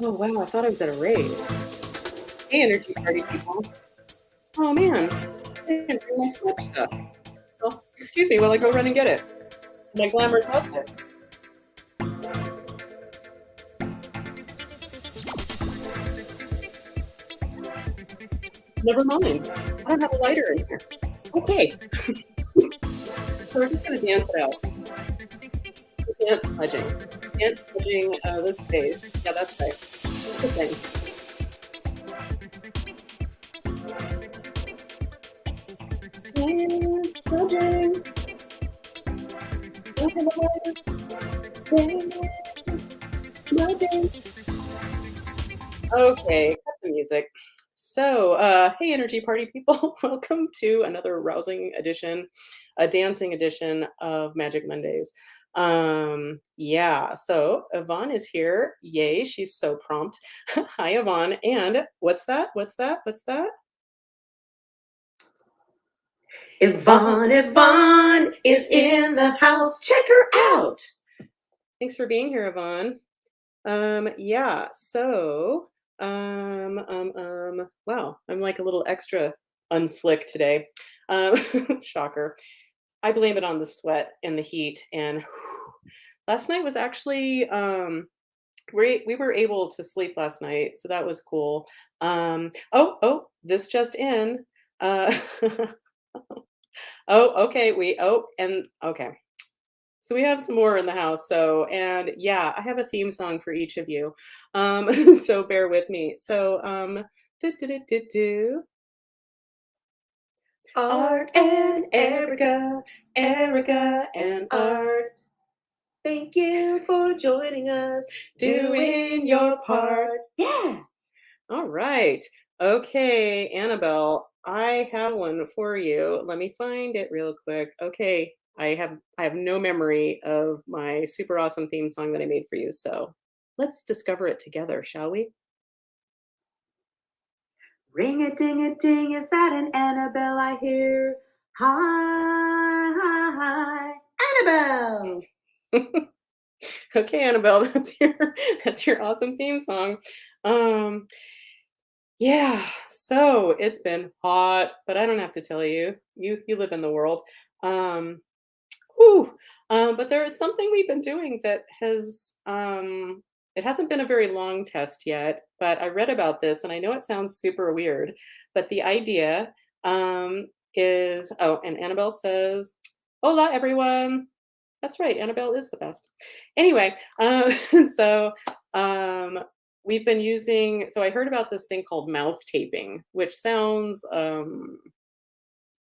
Oh, wow, I thought I was at a rave. Hey, energy party people. Oh, man, I didn't bring my slip stuff. Well, excuse me while I go run and get it. My glamorous outfit. Never mind. I don't have a lighter in here. Okay, so we're just gonna dance it out. Dance smudging. Dance smudging, this phase. Yeah, that's right. That's the thing. Dance smudging. Don't have a lighter. Dance smudging. Okay, cut the music. So, hey, energy party people, welcome to another rousing edition, a dancing edition of Magic Mondays. Yeah, so Yvonne is here. Yay, she's so prompt. Hi, Yvonne. And what's that? What's that? What's that? Yvonne is in the house. Check her out. Thanks for being here, Yvonne. Yeah, so, wow, I'm like a little extra unslick today. Um, shocker. I blame it on the sweat and the heat. And last night was actually, we were able to sleep last night, so that was cool. Oh, this just in. Uh, oh, okay, and okay. So we have some more in the house. So, and yeah, I have a theme song for each of you. So bear with me. So, do, do, do, do, do. Art and Erica, Erica and Art. Thank you for joining us, doing your part. Yeah. All right. Okay, Annabelle, I have one for you. Let me find it real quick. Okay, I have no memory of my super awesome theme song that I made for you. So let's discover it together, shall we? Ring a ding a ding, is that an Annabelle I hear? Hi, hi, hi, Annabelle. Okay, Annabelle, that's your awesome theme song. Um, Yeah, so it's been hot, but I don't have to tell you. You live in the world. Um, whew, but there is something we've been doing that has it hasn't been a very long test yet, but I read about this and I know it sounds super weird, but the idea is and Annabelle says, "Hola everyone." That's right, Annabelle is the best. Anyway, so um, we've been using. So I heard about this thing called mouth taping, which sounds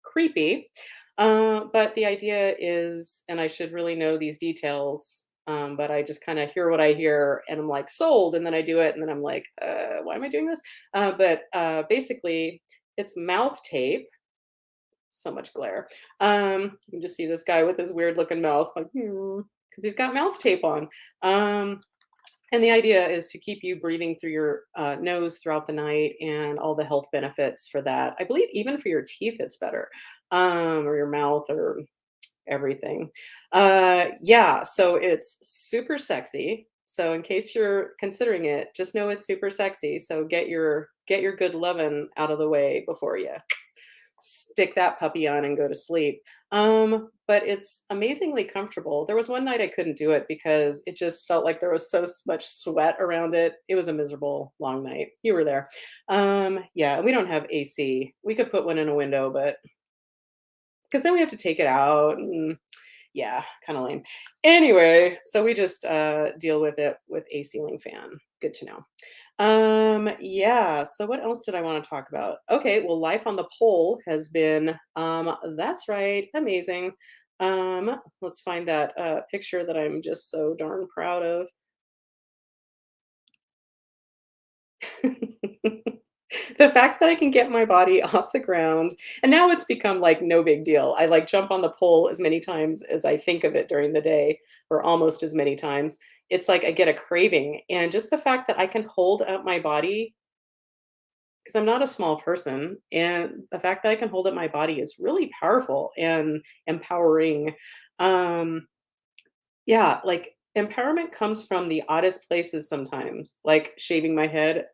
creepy, but the idea is, and I should really know these details. But I just kind of hear what I hear, and I'm like sold, and then I do it, and then I'm like, why am I doing this? But basically, it's mouth tape, so much glare. You can just see this guy with his weird looking mouth, like, because he's got mouth tape on. Um, and the idea is to keep you breathing through your nose throughout the night and all the health benefits for that. I believe even for your teeth, it's better, or your mouth or everything. Yeah, so it's super sexy. So in case you're considering it, just know it's super sexy. So get your good lovin' out of the way before you stick that puppy on and go to sleep. But it's amazingly comfortable. There was one night I couldn't do it because it just felt like there was much sweat around it. It was a miserable long night. You were there. Yeah, we don't have AC. We could put one in a window, but because then we have to take it out. And yeah, kind of lame. Anyway, so we just deal with it with a ceiling fan. Good to know. Yeah, so what else did I want to talk about? Okay, well, life on the pole has been that's right, amazing. Let's find that picture that I'm just so darn proud of. The fact that I can get my body off the ground, and now it's become like no big deal. I like jump on the pole as many times as I think of it during the day, or almost as many times. It's like I get a craving, and just the fact that I can hold up my body, because I'm not a small person, and the fact that I can hold up my body is really powerful and empowering. Um, Yeah, like, empowerment comes from the oddest places sometimes, like shaving my head.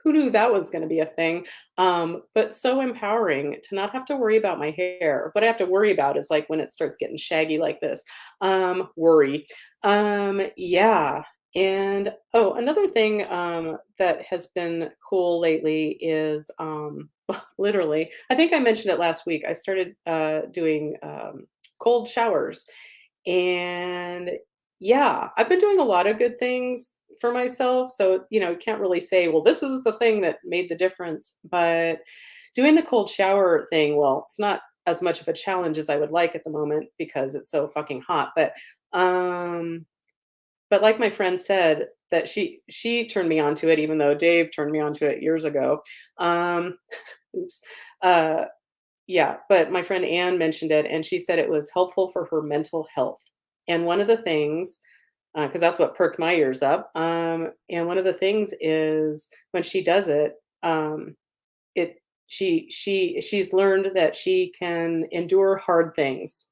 Who knew that was gonna be a thing? But so empowering to not have to worry about my hair. What I have to worry about is, like, when it starts getting shaggy like this. Worry. Yeah, and oh, another thing, that has been cool lately is, literally, I think I mentioned it last week, I started, doing, cold showers. And yeah, I've been doing a lot of good things for myself. So, you can't really say, well, this is the thing that made the difference. But doing the cold shower thing, well, it's not as much of a challenge as I would like at the moment because it's so fucking hot. Um but like my friend said that she turned me onto it even though Dave turned me onto it years ago. Um oops. Uh yeah, but my friend Anne mentioned it, and she said it was helpful for her mental health. And one of the things, because that's what perked my ears up, and one of the things is when she does it, it she's learned that she can endure hard things.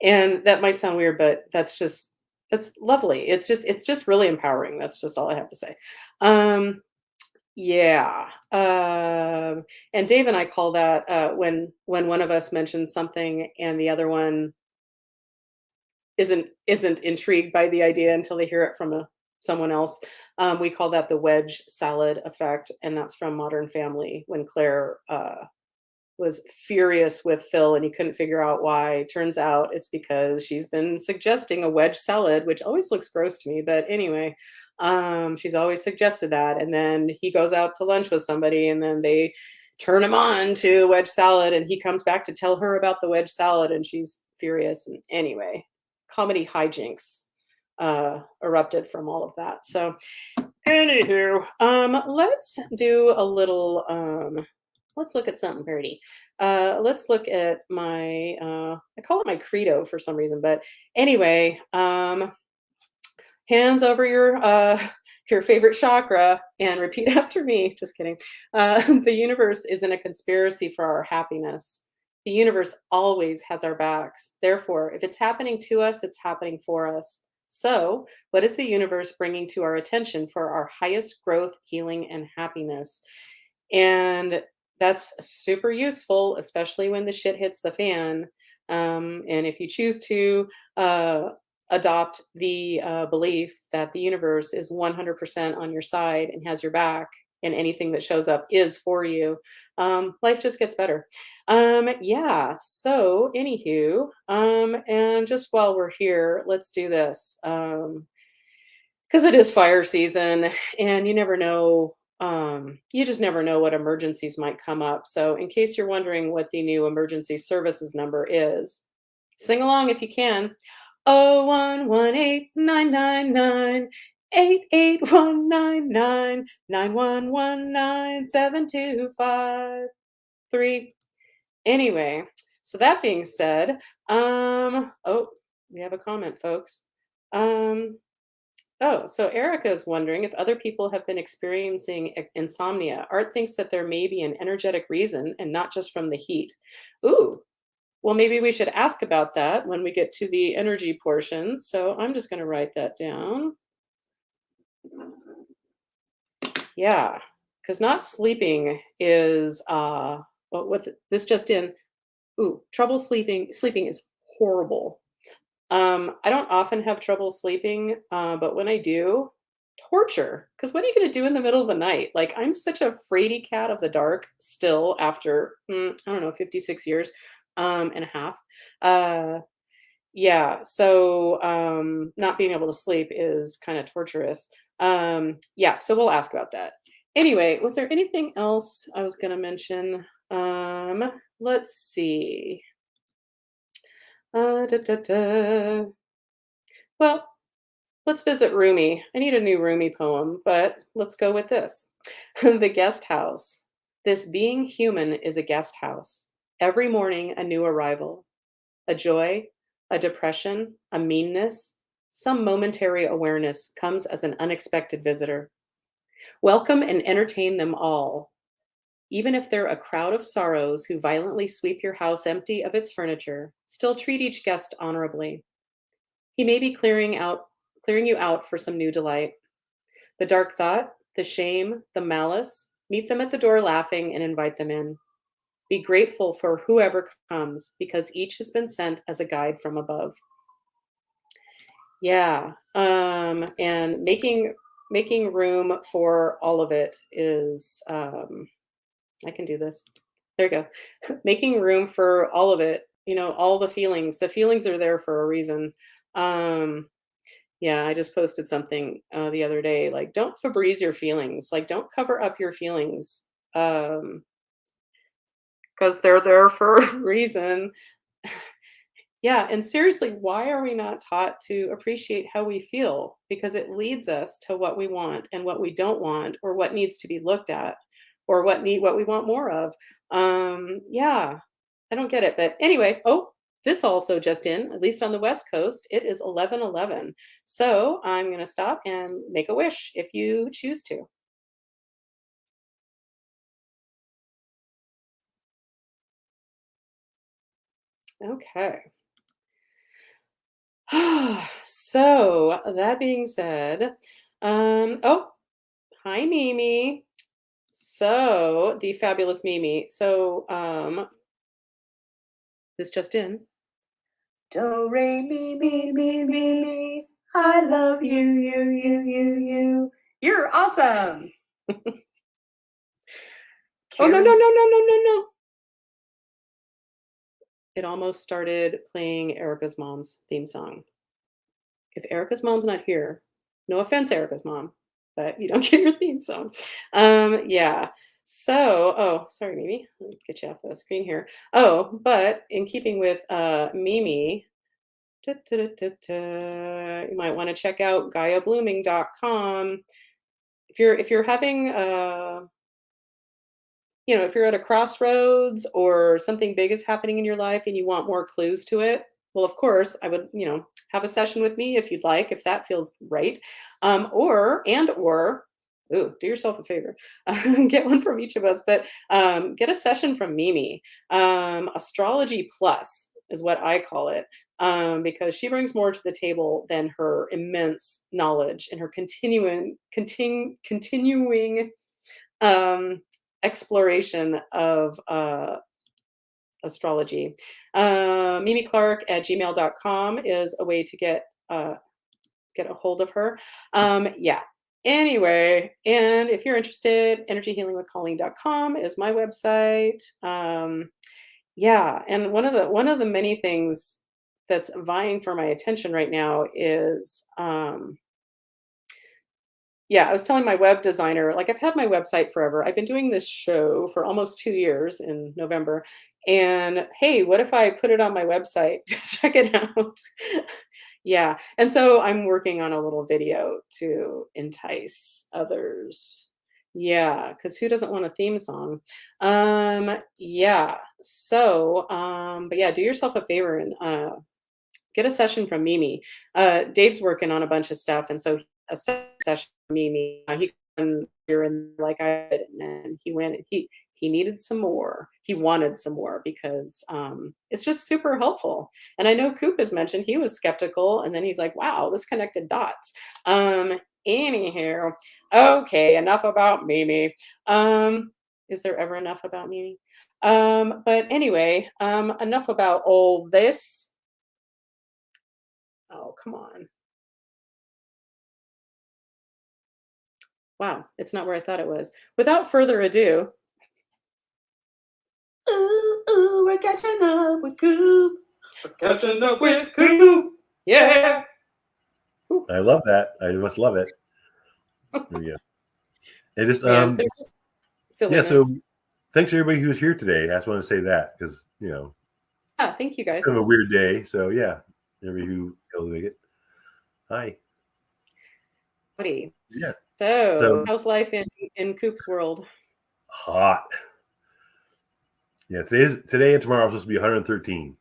And that might sound weird, but that's lovely. It's just really empowering. That's just all I have to say. Um, Yeah, and Dave and I call that, when one of us mentions something and the other one isn't intrigued by the idea until they hear it from someone else. We call that the wedge salad effect, and that's from Modern Family when Claire, was furious with Phil and he couldn't figure out why. Turns out it's because she's been suggesting a wedge salad, which always looks gross to me. But anyway, she's always suggested that. And then he goes out to lunch with somebody and then they turn him on to the wedge salad and he comes back to tell her about the wedge salad and she's furious. And anyway, comedy hijinks erupted from all of that. So anywho, let's do a little let's look at something pretty. Let's look at my I call it my credo for some reason, but anyway, hands over your your favorite chakra and repeat after me. Just kidding. The universe isn't a conspiracy for our happiness. The universe always has our backs. Therefore, if it's happening to us, it's happening for us. So, what is the universe bringing to our attention for our highest growth, healing, and happiness? And that's super useful, especially when the shit hits the fan. And if you choose to adopt the belief that the universe is 100% on your side and has your back, and anything that shows up is for you, life just gets better. Yeah. So, anywho, and just while we're here, let's do this. Because it is fire season and you just never know what emergencies might come up. So in case you're wondering what the new emergency services number is, sing along if you can. 0118-999-8819-9119725-3. Anyway, so that being said, oh, we have a comment, folks. Um, Oh, so Erica is wondering if other people have been experiencing insomnia. Art thinks that there may be an energetic reason and not just from the heat. Ooh, well, maybe we should ask about that when we get to the energy portion. So I'm just going to write that down. Yeah, because not sleeping is, this just in, ooh, trouble sleeping. Sleeping is horrible. I don't often have trouble sleeping, but when I do, torture. Because what are you gonna do in the middle of the night? Like, I'm such a fraidy cat of the dark still after, I don't know, 56 years, and a half. Uh, yeah, so, not being able to sleep is kinda torturous. Yeah, so we'll ask about that. Anyway, was there anything else I was gonna mention? Let's see. Da, da, da. Well, let's visit Rumi. I need a new Rumi poem, but let's go with this. The guest house. This being human is a guest house. Every morning, a new arrival, a joy, a depression, a meanness, some momentary awareness comes as an unexpected visitor. Welcome and entertain them all, even if they're a crowd of sorrows who violently sweep your house empty of its furniture. Still treat each guest honorably. He may be clearing you out for some new delight. The dark thought, the shame, the malice, meet them at the door laughing and invite them in. Be grateful for whoever comes because each has been sent as a guide from above. Yeah. And making room for all of it is I can do this. There you go. Making room for all of it, all the feelings. The feelings are there for a reason. Um yeah, I just posted something the other day like don't Febreze your feelings. Like don't cover up your feelings. Because they're there for a reason. Yeah, and seriously, why are we not taught to appreciate how we feel? Because it leads us to what we want and what we don't want, or what needs to be looked at, or what we want more of. Yeah, I don't get it. But anyway, oh, this also just in, at least on the West Coast, it is 11:11. So I'm gonna stop and make a wish if you choose to. Okay. So that being said, oh, hi Mimi. So, the fabulous Mimi. So, this just in. Do, re, mi, mi, mi, mi, mi. I love you, you. You're awesome. Oh, no, no, no, no, no, no, no. It almost started playing Erica's mom's theme song. If Erica's mom's not here, no offense, Erica's mom, but you don't get your theme song. Yeah. So, oh, sorry, Mimi. Let me get you off the screen here. Oh, but in keeping with Mimi, you might want to check out GaiaBlooming.com. If you're having if you're at a crossroads or something big is happening in your life and you want more clues to it, well, of course, I would, have a session with me if you'd like, if that feels right. Or, ooh, do yourself a favor, get one from each of us, but get a session from Mimi. Astrology Plus is what I call it, because she brings more to the table than her immense knowledge and her continuing um, exploration of astrology. Mimi Clark at gmail.com is a way to get a hold of her. Yeah. Anyway, and if you're interested, energyhealingwithcolleen.com is my website. Yeah, and one of the many things that's vying for my attention right now is yeah, I was telling my web designer, like I've had my website forever. I've been doing this show for almost 2 years in November. And hey, what if I put it on my website? Check it out. Yeah. And so I'm working on a little video to entice others. Yeah, because who doesn't want a theme song? Yeah. So, but yeah, do yourself a favor and get a session from Mimi. Dave's working on a bunch of stuff, and so a session from Mimi. He come here and like I did, and he went. He needed some more. He wanted some more because it's just super helpful. And I know Koop has mentioned he was skeptical, and then he's like, "Wow, this connected dots." Anyhow, okay, enough about Mimi. Is there ever enough about Mimi? But anyway, enough about all this. Oh, come on. Wow, it's not where I thought it was. Without further ado, ooh, ooh, we're catching up with Coop. We're catching up with Coop. Yeah. Ooh, I love that. I must love it. There we go. And just man, there's just yeah. So silliness. thanks to everybody who was here today. I just want to say that because Yeah, thank you guys. kind of a weird day. So yeah, everybody who able to make it. Hi. Howdy. Yeah. So, So how's life in Coop's world? hot. Yeah. Today and tomorrow is supposed to be 113.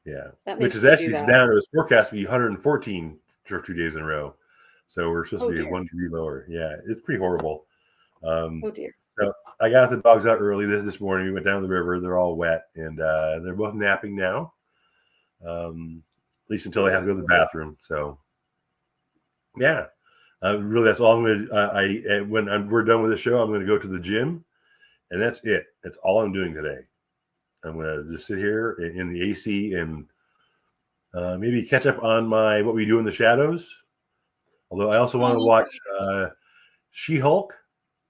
Yeah, That which makes is me do actually that. down. It was forecast to be 114 for 2 days in a row. So we're supposed to Oh be dear. 1 degree lower. Yeah, it's pretty horrible. Um, Oh dear. so I got the dogs out early this morning. We went down the river. They're all wet, and they're both napping now. Um, least until I have to go to the bathroom. So, yeah, really, that's all I'm going to. When we're done with the show, I'm going to go to the gym, and that's it. That's all I'm doing today. I'm going to just sit here in the AC and maybe catch up on my What We Do in the Shadows. Although I also want to watch She-Hulk,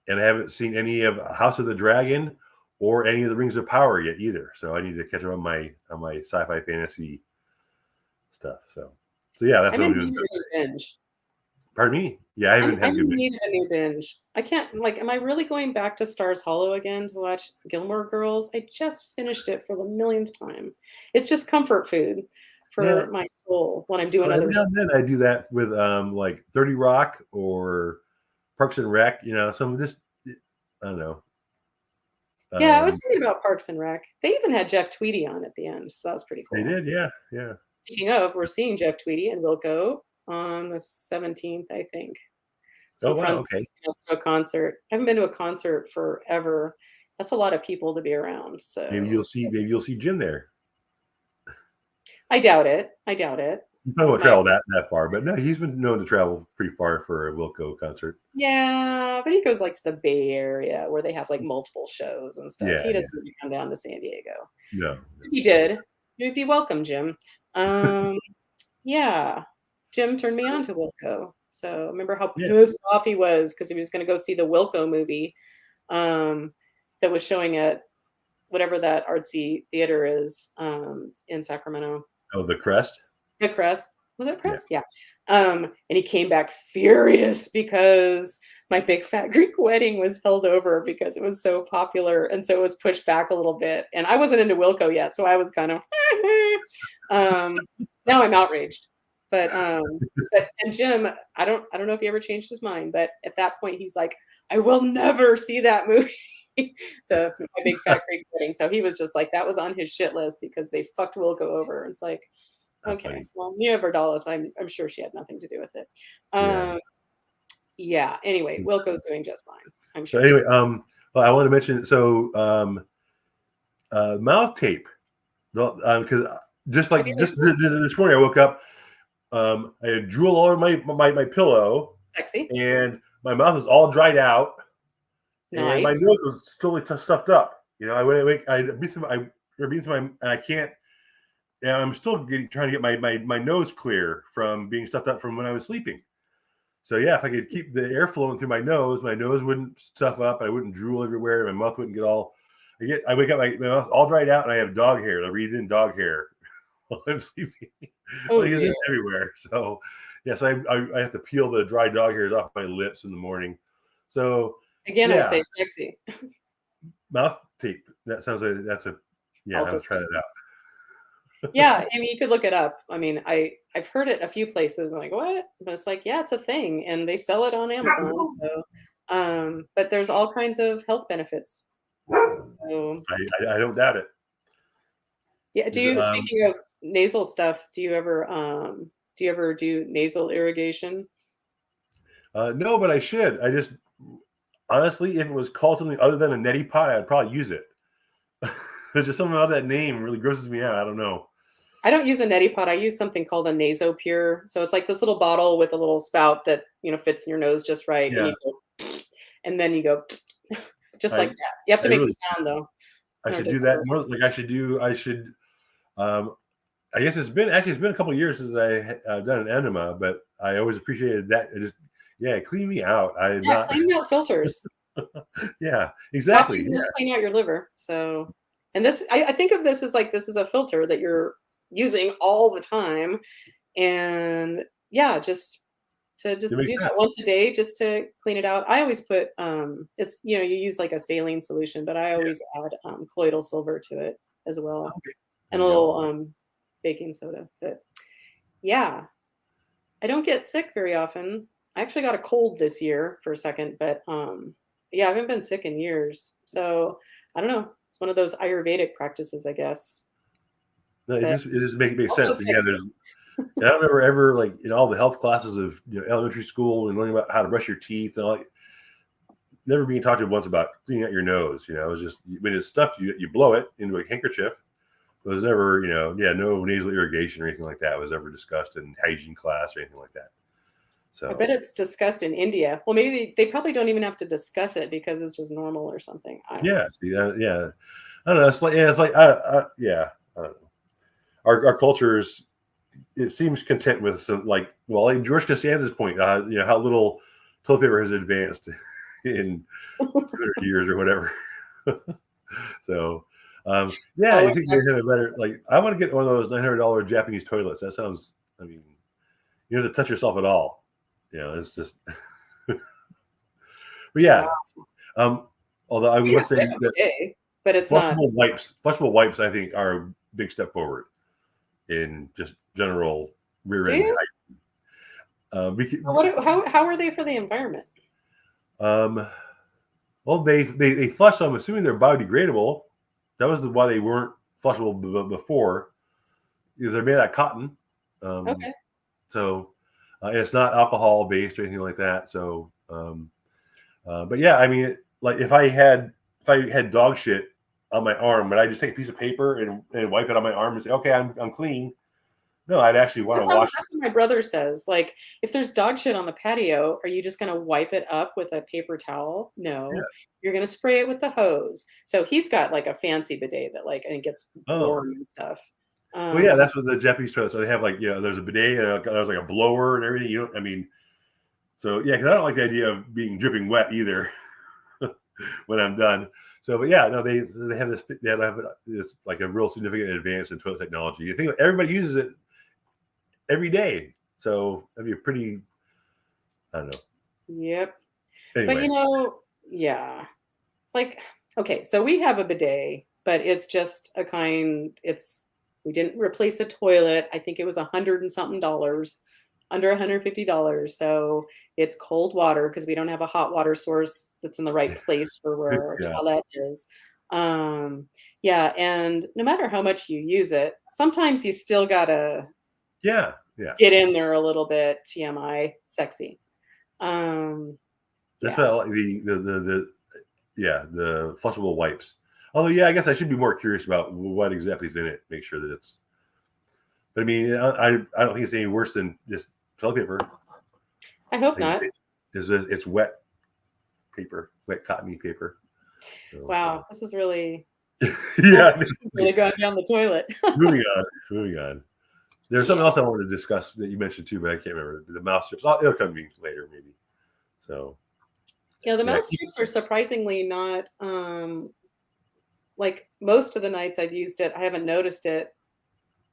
and I haven't seen any of House of the Dragon or any of the Rings of Power yet either. So I need to catch up on my sci-fi fantasy stuff. So yeah, that's I'm what I'm in doing. need of a new binge. Pardon me? Yeah, I haven't I'm had a good in binge. need of a new binge. I can't like, am I really going back to Stars Hollow again to watch Gilmore Girls? I just finished it for the millionth time. It's just comfort food Yeah, for my soul when I'm doing every other now stuff. and then I do that with like 30 Rock or Parks and Rec. Some just I don't know. Yeah, I was Um, thinking about Parks and Rec. They even had Jeff Tweedy on at the end, so that was pretty they cool. did, yeah, yeah. Speaking of, we're seeing Jeff Tweedy and Wilco on the 17th, I think. Oh Some wow, friends okay. are taking us to a concert. I haven't been to a concert forever. That's a lot of people to be around, so Maybe you'll see Jim there. I doubt it. I doubt it. You probably won't My travel that far, but no, he's been known to travel pretty far for a Wilco concert. Yeah, but he goes, like, to the Bay Area where they have, like, multiple shows and stuff. Yeah, He yeah. doesn't need to come down to San Diego. No. If he did, you'd be welcome, Jim. Um, yeah. Jim turned me on to Wilco. So, remember how Yeah. pissed off he was because he was gonna go see the Wilco movie, um, that was showing at whatever that artsy theater is, in Sacramento. Oh, the Crest? The Crest. Was it Yeah. Crest? Yeah. And he came back furious because my big fat Greek wedding was held over because it was so popular, and so it was pushed back a little bit, and I wasn't into Wilco yet, so I was kind of um, now I'm outraged. But and Jim, I don't know if he ever changed his mind, but at that point, he's like, "I will never see that movie." My big fat Greek wedding, so he was just like that was on his shit list because they fucked Wilco over. It's like, That's okay, funny. well, Nia Vardalos, I'm sure she had nothing to do with it. Yeah. Um, yeah, anyway, Wilco's doing just fine, I'm So sure. anyway, well, I want to mention mouth tape. Because just Have like you just this morning, I woke up. I had drool all over my pillow, Sexy. and my mouth was all dried out, and my Nice. nose was totally stuffed up. I wake, I beat some, I beat some, and I can't. And I'm still trying to get my nose clear from being stuffed up from when I was sleeping. So yeah, if I could keep the air flowing through my nose wouldn't stuff up. I wouldn't drool everywhere. My mouth wouldn't get all. I wake up, my mouth all dried out, and I have dog hair. I breathe in dog hair while I'm sleeping. Oh, Like it's dear. just everywhere. So yes, I have to peel the dry dog hairs off my lips in the morning. So Again, I yeah, say sexy. mouth tape. That sounds like that's a yeah. Also I'll try that sexy. out. Yeah, I mean, you could look it up. I mean, I've heard it a few places. I'm like, "What?" But it's like, yeah, it's a thing, and they sell it on Amazon, so, but there's all kinds of health benefits. So, I don't doubt it. yeah, Is, speaking of nasal stuff, do you ever do nasal irrigation? no, but I should. I just honestly, if it was called something other than a neti pot, I'd probably use it. There's just something about that name really grosses me out. I don't know. I don't use a neti pot, I use something called a NasoPure. So it's like this little bottle with a little spout that, fits in your nose just right, and Yeah, you go and then you go just like I that. You have I to make the really sound though, I or it should do doesn't that work. more. Like I should. Um, I guess it's been a couple of years since I've done an enema, but I always appreciated that. It just clean me out. I am Yeah, not. cleaning out filters. Yeah, Coffee exactly. can Yeah, just clean out your liver, so and this I think of this as like this is a filter that you're using all the time, and yeah, just to it just makes do that sense. once a day just to clean it out. I always put, it's you use like a saline solution, but I Yeah. always add, colloidal silver to it as well, Okay. There and a you go. little, baking soda, but yeah, I don't get sick very often. I actually got a cold this year for a second, but, yeah, I haven't been sick in years, so I don't know. It's one of those Ayurvedic practices, I guess, No, but it just makes also sense. Yeah, sexy. there's. And I remember ever like in all the health classes of elementary school and learning about how to brush your teeth and all. Never being taught to once about cleaning out your nose. It was just when it's stuffed, you blow it into a handkerchief, it was never, no nasal irrigation or anything like that was ever discussed in hygiene class or anything like that. I bet So it's discussed in India. Well, maybe they probably don't even have to discuss it because it's just normal or something. I don't know. yeah, see, yeah, I don't know. It's like, yeah, it's like, yeah, I don't know. Our culture is, it seems content with some, like, well, like George Costanza's point, how little toilet paper has advanced in 200 years or whatever. So, yeah, Oh, you it's think not they're just kind of better. Like, I want to get one of those $900 Japanese toilets. That sounds, I mean, you don't have to touch yourself at all. It's just, but yeah. wow. Um, although I We have must say we have a that bidet, but it's not. flushable wipes, I think, are a big step forward in just general rear Do end you? height. We Or can, how are they for the environment? um, well, they flush. So I'm assuming they're biodegradable. That was why they weren't flushable before, because they're made out of cotton. Um, Okay. so and it's not alcohol based or anything like that. So, but yeah, I mean, like if I had dog shit on my arm, would I just take a piece of paper and wipe it on my arm and say, okay, I'm clean? No, I'd actually want to wash it. That's what my brother says. Like, if there's dog shit on the patio, are you just gonna wipe it up with a paper towel? Yeah. No. You're gonna spray it with the hose. So he's got like a fancy bidet that like I think gets Oh, warm and stuff. well, yeah, Um, that's what the Japanese toilet. So they have, like, there's a bidet, there's like a blower and everything. You don't, I mean, so yeah, because I don't like the idea of being dripping wet either when I'm done. So, but yeah, no, they have this. They have it's like a real significant advance in toilet technology. You think everybody uses it every day, so that'd be a pretty. I don't know. yep. But Anyway, yeah. Like, okay, so we have a bidet, but it's just a kind, we didn't replace a toilet. I think it was 100 and something dollars, under $150. So it's cold water because we don't have a hot water source that's in the right place for where our yeah, toilet is. Um, yeah, and no matter how much you use it, sometimes you still gotta yeah, yeah. get in there a little bit, TMI, sexy. Um, That's yeah. what I like, the flushable wipes. Although, yeah, I guess I should be more curious about what exactly is in it. Make sure that it's. But I mean, I don't think it's any worse than just toilet paper. I hope I think not. it's wet paper, wet cottony paper. So, Wow, this is really yeah. really gone down the toilet. moving on, moving on. There's Yeah. something else I wanted to discuss that you mentioned too, but I can't remember the mouse strips. It'll come to me later, maybe. So Yeah, the yeah, mouse strips are surprisingly not, like, most of the nights I've used it, I haven't noticed it,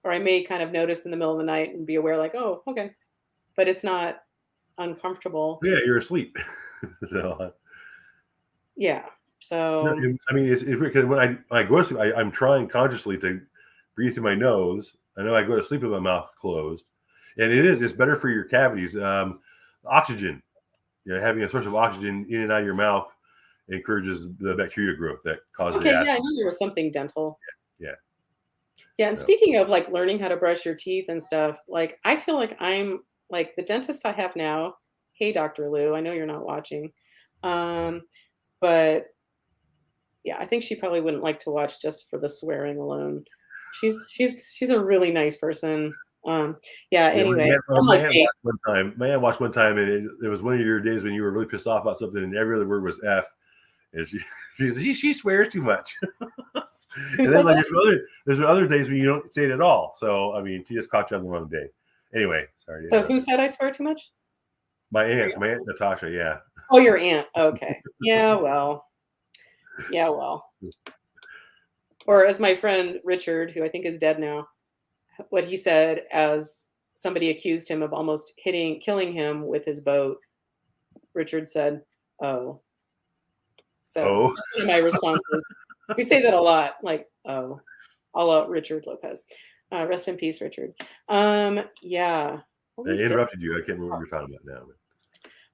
or I may kind of notice in the middle of the night and be aware like, "Oh, okay," but it's not uncomfortable. yeah, you're asleep. So Yeah, no, so I mean, it's because when I go to sleep, I'm trying consciously to breathe through my nose. I know I go to sleep with my mouth closed, and it's better for your cavities. Oxygen, having a source of oxygen in and out of your mouth encourages the bacteria growth that causes the okay, yeah, acid. I knew there was something dental. Yeah. Yeah, and So speaking of, like, learning how to brush your teeth and stuff, like, I feel like I'm like, the dentist I have now, hey, Doctor Lou, I know you're not watching, um, but yeah, I think she probably wouldn't like to watch just for the swearing alone. She's a really nice person. Yeah, yeah, anyway, unlike me. My aunt watched one time, and it was one of your days when you were really pissed off about something, and every other word was F, and she swears too much. Who And then, said like, that? there's been other days when you don't say it at all. So I mean, she just caught you on the wrong day. Anyway, sorry to So interrupt who you. said I swear too much? My aunt Natasha, yeah. Oh, your aunt. Okay. Yeah, well. Yeah, well. Or as my friend Richard, who I think is dead now, what he said as somebody accused him of almost killing him with his boat, Richard said, "Oh." So Oh, that's one of my responses. We say that a lot, like, "Oh," a la Richard Lopez. Rest in peace, Richard. Yeah. What I was different? interrupted you. I can't remember what you're talking about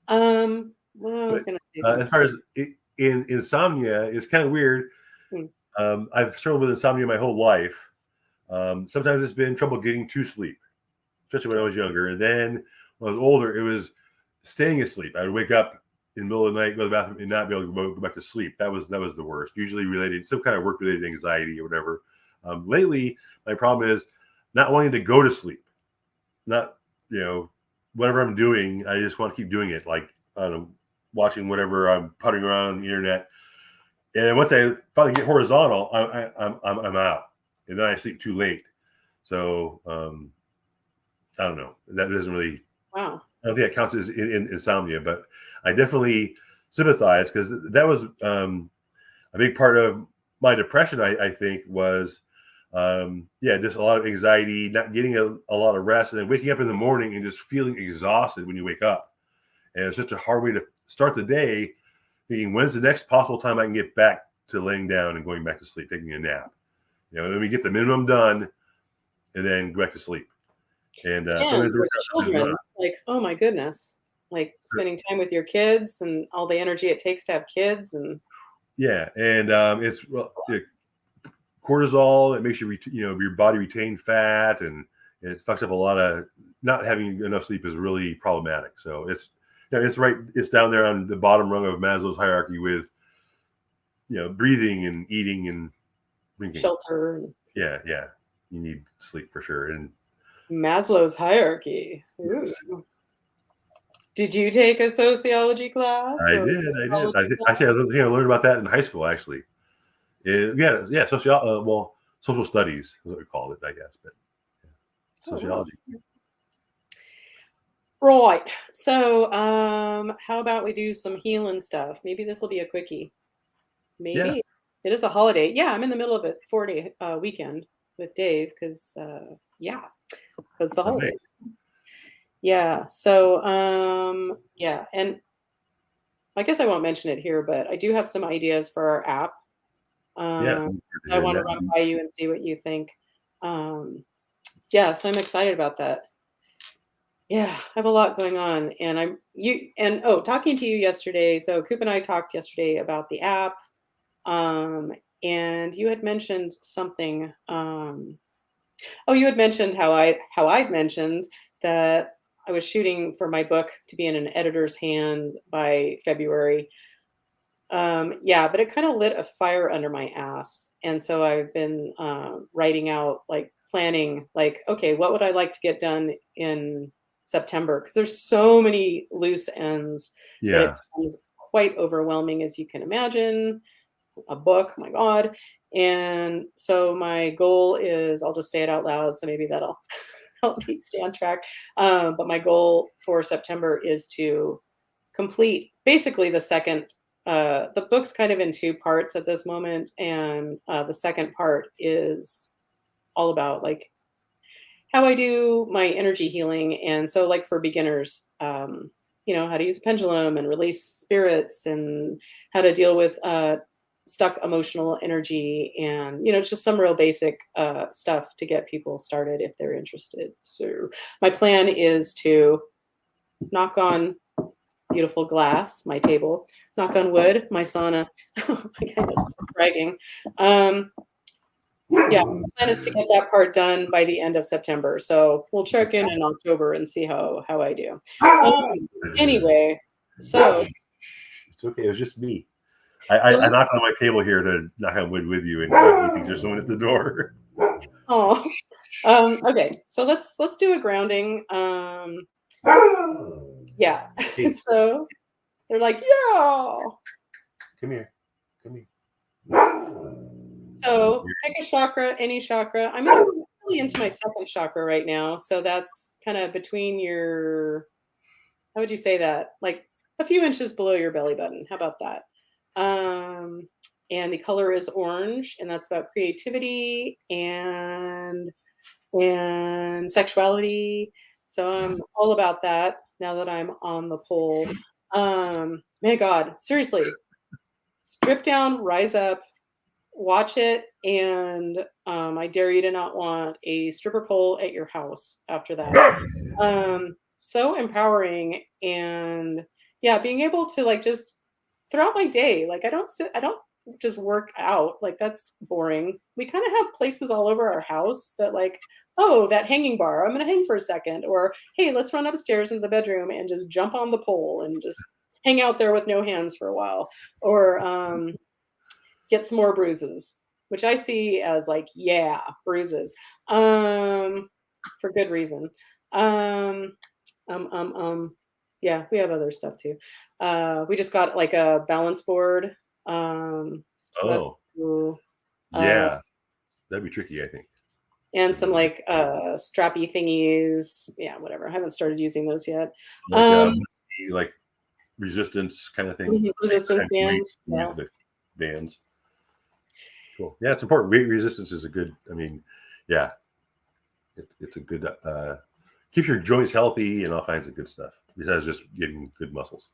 now. Well, I But was gonna say as something. far as in insomnia, it's kind of weird. Hmm. I've struggled with insomnia my whole life. Sometimes it's been trouble getting to sleep, especially when I was younger. And then when I was older, it was staying asleep. I would wake up in the middle of the night, go to the bathroom, and not be able to go back to sleep. That was the worst. Usually related some kind of work related anxiety or whatever. Lately, my problem is not wanting to go to sleep. Not, whatever I'm doing, I just want to keep doing it. Like, I don't know, watching whatever I'm putting around on the internet. And once I finally get horizontal, I'm out, and then I sleep too late. So I don't know. That doesn't really. Wow. I don't think that counts as insomnia, but I definitely sympathize because that was a big part of my depression. I think was just a lot of anxiety, not getting a lot of rest, and then waking up in the morning and just feeling exhausted when you wake up. And it's such a hard way to start the day, thinking when's the next possible time I can get back to laying down and going back to sleep, taking a nap. Let me get the minimum done and then go back to sleep. And And sometimes the with recovery is children, not. like, oh my goodness, like spending time with your kids and all the energy it takes to have kids and Yeah, and it's cortisol. It makes your body retain fat, and it fucks up a lot of. Not having enough sleep is really problematic. So it's right. It's down there on the bottom rung of Maslow's hierarchy with breathing and eating and drinking. shelter and Yeah, you need sleep for sure. And Maslow's hierarchy. Ooh. yes, Did you take a sociology class I or did. I did. psychology Actually, class? I learned about that in high school. Actually, yeah. Social studies is what we called it, I guess. But Oh, wow. sociology. Right. So, how about we do some healing stuff? Maybe this will be a quickie. Yeah. Maybe it is a holiday. Yeah, I'm in the middle of a 4-day weekend with Dave because, because the Oh, nice. holiday. Yeah. So, yeah, and I guess I won't mention it here, but I do have some ideas for our app. Yeah. Um, I'm I hearing want to that. run by you and see what you think. Um, yeah, so I'm excited about that. Yeah, I have a lot going on, and talking to you yesterday. So Coop and I talked yesterday about the app, um, and you had mentioned something. You had mentioned how I'd mentioned that I was shooting for my book to be in an editor's hands by February. Yeah, but it kind of lit a fire under my ass, and so I've been writing out, like planning, like, okay, what would I like to get done in September? Because there's so many loose ends that it Yeah. becomes quite overwhelming, as you can imagine. A book, my God. And so my goal is, I'll just say it out loud, so maybe that'll help me stay on track. But my goal for September is to complete basically the second. The book's kind of in two parts at this moment, and the second part is all about like how I do my energy healing. And so, like for beginners, how to use a pendulum and release spirits, and how to deal with stuck emotional energy, and it's just some real basic stuff to get people started if they're interested. So, my plan is to knock on beautiful glass, my table, knock on wood, my sauna. Oh my goodness, bragging. Um, yeah, the plan is to get that part done by the end of September. So we'll check in October and see how I do. Anyway, so It's okay. It was just me. so I let's. knocked on my table here to knock on wood with you, and he thinks there's someone at the door. Oh, okay. So let's do a grounding. Yeah. Hey, So they're like, yeah. come here. Come here. So pick a chakra, any chakra. I'm really into my second chakra right now. So that's kind of between your, how would you say that? Like a few inches below your belly button. How about that? Um, and the color is orange, and that's about creativity and sexuality. So I'm all about that now that I'm on the pole. My God, seriously, strip down, rise up, watch it, and I dare you to not want a stripper pole at your house after that. So empowering, and yeah, being able to like just throughout my day, like I don't just work out, like that's boring. We kind of have places all over our house that like, oh, that hanging bar, I'm gonna hang for a second, or hey, let's run upstairs into the bedroom and just jump on the pole and just hang out there with no hands for a while, or get some more bruises. which I see as like, yeah, bruises, um, for good reason. Um, um, um, um, yeah, we have other stuff too. We just got like a balance board, so that's Oh, cool. Uh, yeah. That'd be tricky, I think. and With some the like strappy thingies. Yeah, whatever. I haven't started using those yet. like, Um, like resistance kind of thing. mhm, Same resistance kind of bands. weights Yeah. used, but bands. Cool. Yeah, it's important. Weight resistance is a good. I mean, yeah, it's a good. Keeps your joints healthy and all kinds of good stuff. Besides just getting good muscles.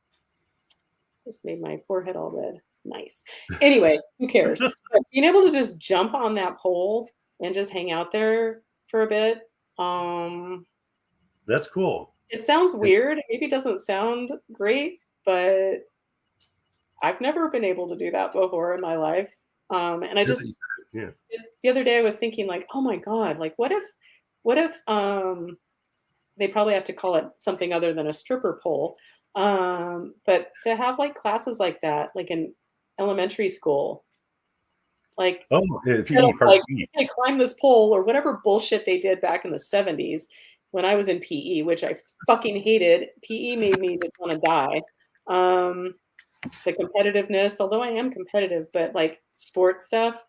Just made my forehead all red. Nice. Anyway, who cares? But being able to just jump on that pole and just hang out there for a bit, um, That's cool. it sounds It weird. Maybe it doesn't sound great, but I've never been able to do that before in my life. And I just yeah. the other day I was thinking like, "Oh my god, like what if they probably have to call it something other than a stripper pole. But to have like classes like that, like in elementary school, like Oh, yeah, instead PE of part like, PE. "Okay, climb this pole," or whatever bullshit they did back in the 70s when I was in PE, which I fucking hated. PE made me just want to die. Um, the competitiveness, although I am competitive, but like sports stuff,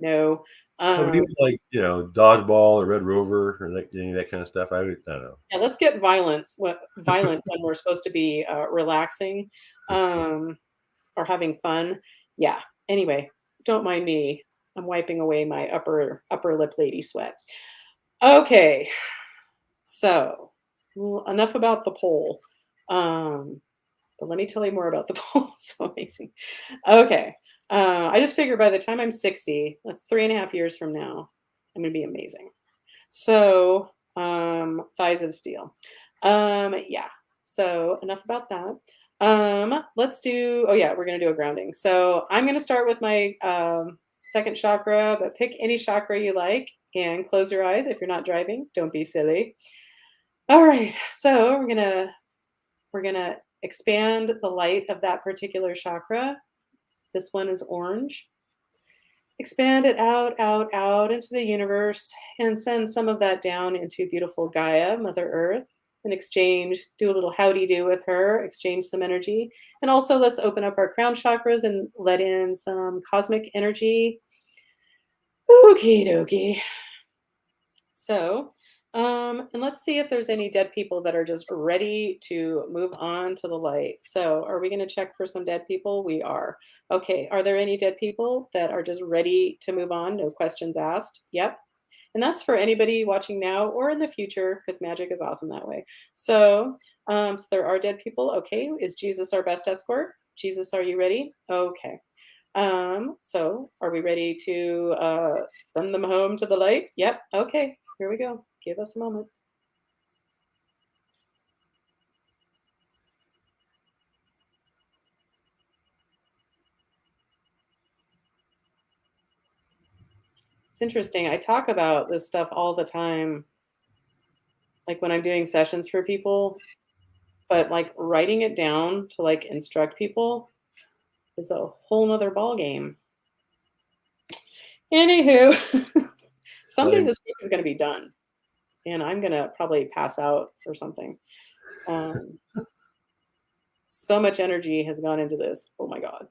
no. No, but Um, even like dodgeball or Red Rover or like any of that kind of stuff. I don't know. yeah, let's get violent when we're supposed to be relaxing. Um, or having fun. Yeah. Anyway, don't mind me. I'm wiping away my upper lip lady sweat. Okay. So, enough about the poll. Um, but let me tell you more about the poll. It's so amazing. Okay. I just figured by the time I'm 60, that's 3.5 years from now, I'm gonna be amazing. So, thighs of steel. Yeah. So enough about that. Let's do. Oh yeah, we're gonna do a grounding. So I'm gonna start with my second chakra, but pick any chakra you like and close your eyes if you're not driving. Don't be silly. All right. So we're gonna expand the light of that particular chakra. This one is orange. Expand it out, out, out into the universe and send some of that down into beautiful Gaia, Mother Earth. In exchange, do a little howdy do with her, exchange some energy. And also, let's open up our crown chakras and let in some cosmic energy. Okie dokie. So, and let's see if there's any dead people that are just ready to move on to the light. So, are we going to check for some dead people? We are. Okay. Are there any dead people that are just ready to move on? No questions asked. Yep. And that's for anybody watching now or in the future because magic is awesome that way. So, so there are dead people. Okay. Is Jesus our best escort? Jesus, are you ready? Okay. So are we ready to send them home to the light? Yep. Okay. Here we go. Give us a moment. It's interesting. I talk about this stuff all the time, like when I'm doing sessions for people, but like writing it down to like instruct people is a whole nother ball game. Anywho, someday Like this book is going to be done, and I'm going to probably pass out or something. Um, so much energy has gone into this. Oh my god.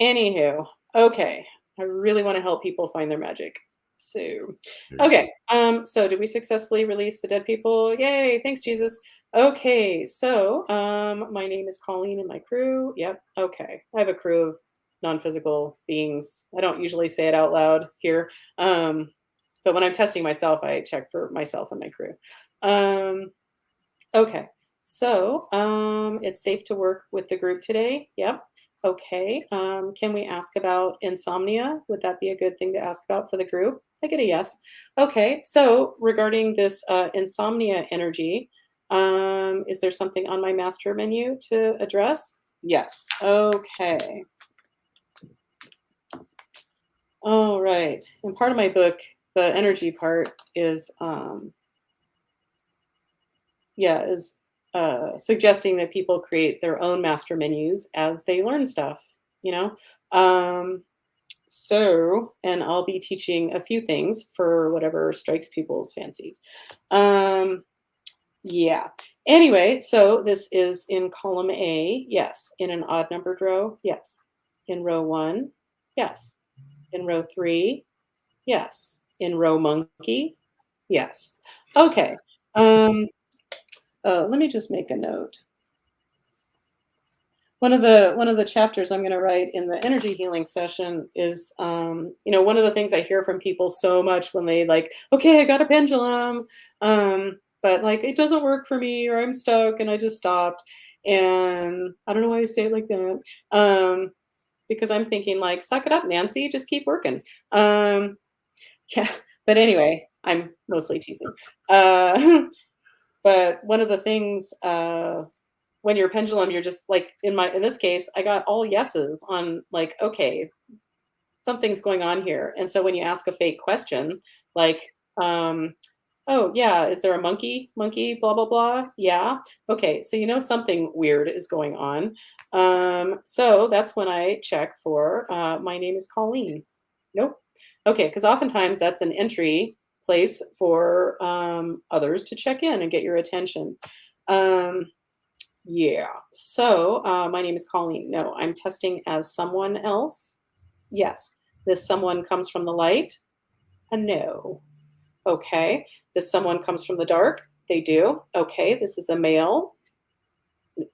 Anywho, okay. I really want to help people find their magic. So, there you go. okay. So did we successfully release the dead people? Yay! Thanks, Jesus. Okay, so my name is Colleen and my crew. Yep. Okay, I have a crew of non-physical beings. I don't usually say it out loud here, but when I'm testing myself, I check for myself and my crew. Um, Okay. So, it's safe to work with the group today. Yep. Okay. Can we ask about insomnia? Would that be a good thing to ask about for the group? I get a yes. Okay. So, regarding this insomnia energy, is there something on my master menu to address? Yes. Okay. All right. And part of my book, the energy part is yeah, is suggesting that people create their own master menus as they learn stuff, you know? Um, So, and I'll be teaching a few things for whatever strikes people's fancies. Um, yeah. Anyway, so this is in column A. Yes. In an odd numbered row. Yes. In row one. Yes. In row three. Yes. In row monkey. Yes. Okay. Um, let me just make a note. One of the chapters I'm going to write in the energy healing session is, one of the things I hear from people so much when they like, okay, I got a pendulum, but like it doesn't work for me, or I'm stuck and I just stopped, and I don't know why you say it like that, because I'm thinking like, suck it up, Nancy, just keep working. Um, yeah, but anyway, I'm mostly teasing. Uh, but one of the things. When you're pendulum, you're just like in this case, I got all yeses on like, okay, something's going on here. And so when you ask a fake question, like, oh yeah, is there a monkey? Monkey, blah blah blah. Yeah. Okay, so you know something weird is going on. So that's when I check for my name is Colleen. Nope. Okay, because oftentimes that's an entry place for others to check in and get your attention. Um, yeah. So, my name is Colleen. No, I'm testing as someone else. Yes. This someone comes from the light. A no. Okay. This someone comes from the dark. They do. Okay. This is a male.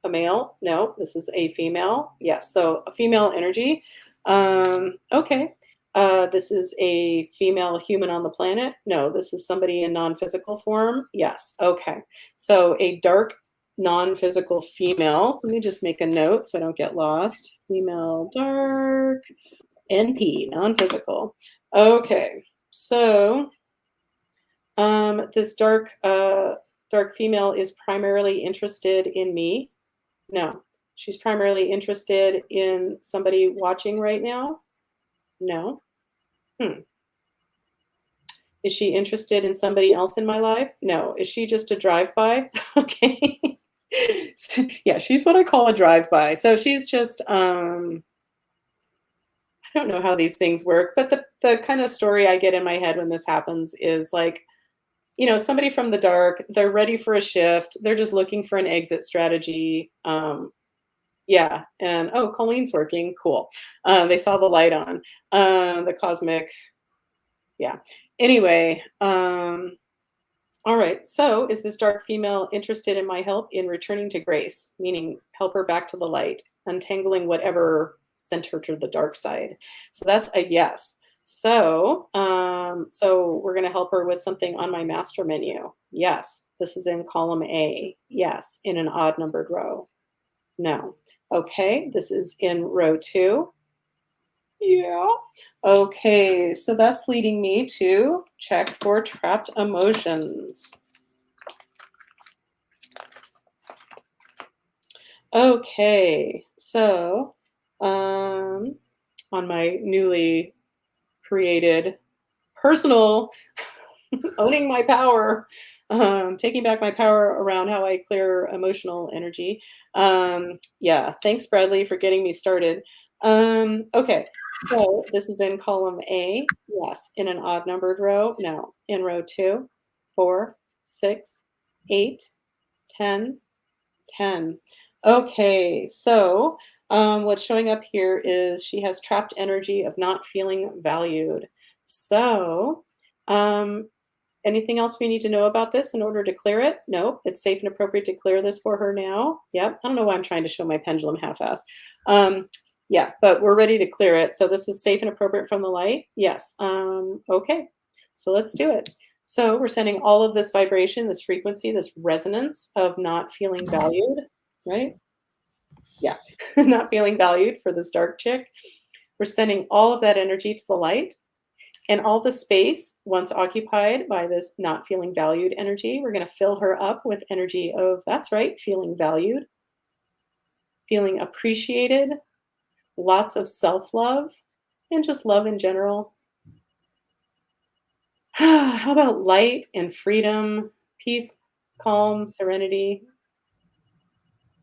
A male. No, this is a female. Yes. So a female energy. Okay. This is a female human on the planet. No, this is somebody in non-physical form. Yes. Okay. So a dark non-physical female. Let me just make a note so I don't get lost. Female dark NP non-physical. Okay. So this dark female is primarily interested in me. No. She's primarily interested in somebody watching right now? No. Hmm. Is she interested in somebody else in my life? No. Is she just a drive-by? Okay. Yeah, she's what I call a drive-by. So she's just, I don't know how these things work, but the kind of story I get in my head when this happens is like, somebody from the dark, they're ready for a shift. They're just looking for an exit strategy. Yeah, and oh, Colleen's working. Cool. They saw the light on. The cosmic. Yeah. Anyway, all right. So, is this dark female interested in my help in returning to grace, meaning help her back to the light, untangling whatever sent her to the dark side? So that's a yes. So we're going to help her with something on my master menu. Yes. This is in column A. Yes. In an odd numbered row. No. Okay, this is in row two. Yeah. Okay, so that's leading me to check for trapped emotions. Okay, so on my newly created personal owning my power, taking back my power around how I clear emotional energy. Yeah, thanks, Bradley, for getting me started. Okay, so this is in column A. Yes, in an odd numbered row. No, in row 2, 4, 6, 8, 10, 10. Okay, so what's showing up here is she has trapped energy of not feeling valued. So, um, anything else we need to know about this in order to clear it? No, it's safe and appropriate to clear this for her now. Yep. I don't know why I'm trying to show my pendulum half-assed. Yeah, but we're ready to clear it. So this is safe and appropriate from the light. Yes. Okay. So let's do it. So we're sending all of this vibration, this frequency, this resonance of not feeling valued, right? Yeah, not feeling valued for this dark chick. We're sending all of that energy to the light. And all the space, once occupied by this not feeling valued energy, we're going to fill her up with energy of, that's right, feeling valued, feeling appreciated, lots of self love, and just love in general. How about light and freedom, peace, calm, serenity?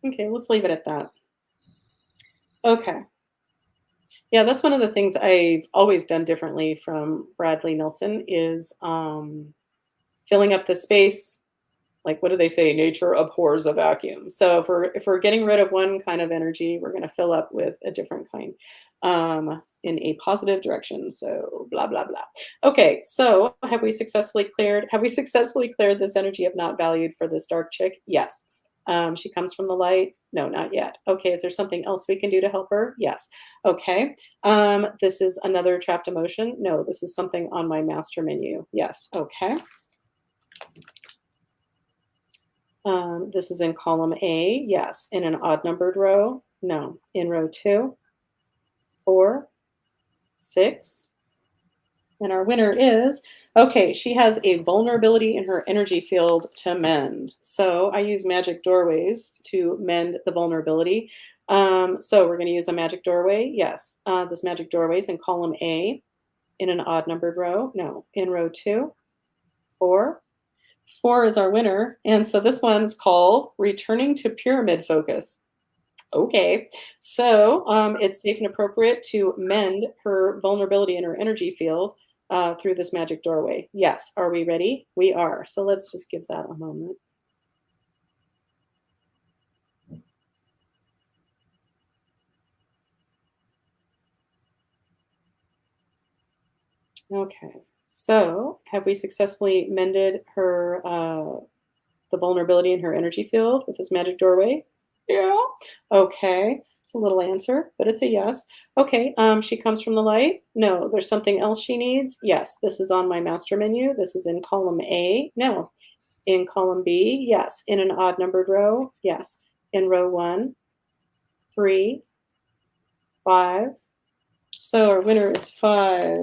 Okay, let's leave it at that. Okay. Yeah, that's one of the things I've always done differently from Bradley Nelson is, filling up the space. Like, what do they say? Nature abhors a vacuum. So if we're getting rid of one kind of energy, we're going to fill up with a different kind, in a positive direction. So blah blah blah. Okay, so have we successfully cleared this energy of not valued for this dark chick? Yes. She comes from the light. No, not yet. Okay, is there something else we can do to help her? Yes. Okay. This is another trapped emotion. No, this is something on my master menu. Yes. Okay. This is in column A, yes. In an odd numbered row, no. In row 2, 4, 6, and our winner is okay, she has a vulnerability in her energy field to mend. So I use magic doorways to mend the vulnerability. So we're going to use a magic doorway. Yes. This magic doorway is in column A in an odd numbered row. No. In row 2, 4, 4 is our winner. And so this one's called Returning to Pyramid Focus. Okay. So it's safe and appropriate to mend her vulnerability in her energy field through this magic doorway. Yes. Are we ready? We are. So let's just give that a moment. Okay. So have we successfully mended her the vulnerability in her energy field with this magic doorway? Yeah. Okay. It's a little answer, but it's a yes. Okay. She comes from the light. No. There's something else she needs. Yes. This is on my master menu. This is in column A. No. In column B. Yes. In an odd numbered row. Yes. In row 1, 3, 5. So our winner is 5.